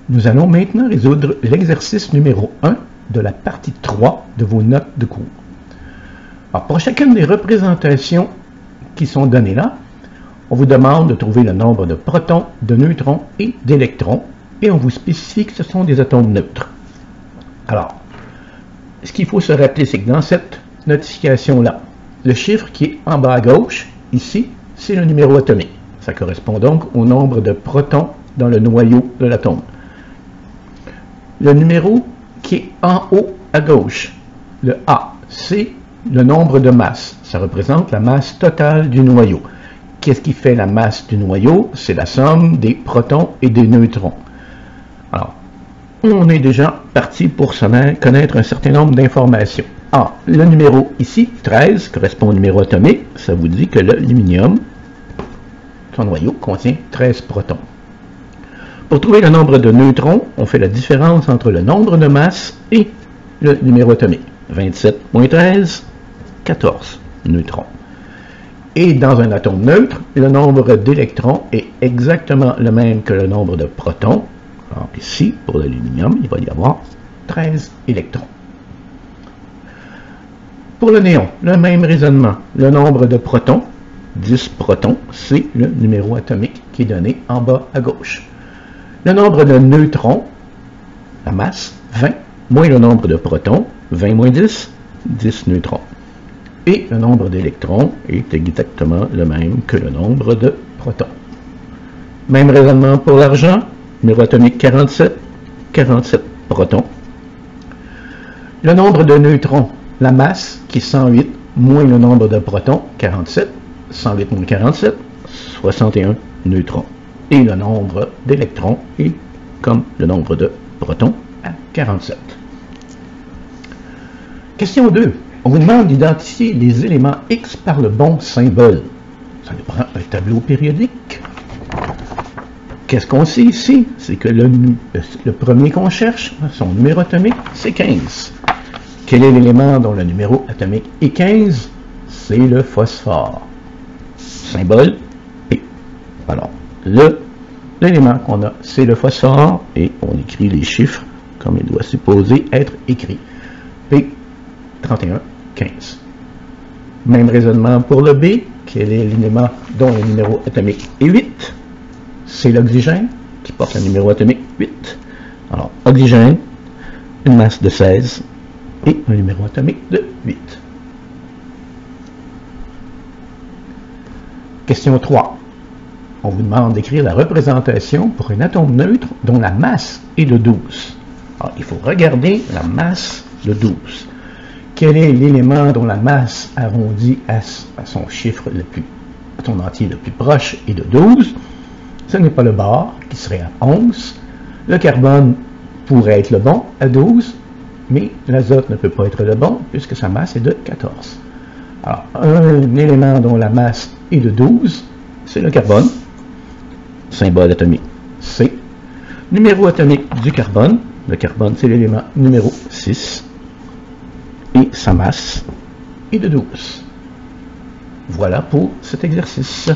Nous allons maintenant résoudre l'exercice numéro 1 de la partie 3 de vos notes de cours. Alors, pour chacune des représentations qui sont données là, on vous demande de trouver le nombre de protons, de neutrons et d'électrons, et on vous spécifie que ce sont des atomes neutres. Alors, ce qu'il faut se rappeler, c'est que dans cette notification-là, le chiffre qui est en bas à gauche, ici, c'est le numéro atomique. Ça correspond donc au nombre de protons dans le noyau de l'atome. Le numéro qui est en haut à gauche, le A, c'est le nombre de masses. Ça représente la masse totale du noyau. Qu'est-ce qui fait la masse du noyau? C'est la somme des protons et des neutrons. Alors, on est déjà parti pour connaître un certain nombre d'informations. Ah, le numéro ici, 13, correspond au numéro atomique. Ça vous dit que l'aluminium, son noyau, contient 13 protons. Pour trouver le nombre de neutrons, on fait la différence entre le nombre de masses et le numéro atomique. 27 moins 13, 14 neutrons. Et dans un atome neutre, le nombre d'électrons est exactement le même que le nombre de protons. Alors ici, pour l'aluminium, il va y avoir 13 électrons. Pour le néon, le même raisonnement. Le nombre de protons, 10 protons, c'est le numéro atomique qui est donné en bas à gauche. Le nombre de neutrons, la masse, 20, moins le nombre de protons, 20 moins 10, 10 neutrons. Et le nombre d'électrons est exactement le même que le nombre de protons. Même raisonnement pour l'argent, numéro atomique 47, 47 protons. Le nombre de neutrons, la masse, qui est 108, moins le nombre de protons, 47, 108 moins 47, 61 neutrons. Et le nombre d'électrons est comme le nombre de protons à 47. Question 2. On vous demande d'identifier les éléments X par le bon symbole. Ça nous prend un tableau périodique. Qu'est-ce qu'on sait ici? C'est que le premier qu'on cherche, son numéro atomique, c'est 15. Quel est l'élément dont le numéro atomique est 15? C'est le phosphore. Symbole P. Alors, l'élément qu'on a, c'est le phosphore, et on écrit les chiffres comme il doit supposer être écrit. P, 31, 15. Même raisonnement pour le B. Quel est l'élément dont le numéro atomique est 8? C'est l'oxygène, qui porte le numéro atomique 8. Alors, oxygène, une masse de 16, et un numéro atomique de 8. Question 3. On vous demande d'écrire la représentation pour un atome neutre dont la masse est de 12. Alors, il faut regarder la masse de 12. Quel est l'élément dont la masse arrondie à son chiffre à son entier le plus proche est de 12? Ce n'est pas le bar, qui serait à 11. Le carbone pourrait être le bon à 12, mais l'azote ne peut pas être le bon, puisque sa masse est de 14. Alors, un élément dont la masse est de 12, c'est le carbone. Symbole atomique C. Numéro atomique du carbone. Le carbone, c'est l'élément numéro 6. Et sa masse est de 12. Voilà pour cet exercice.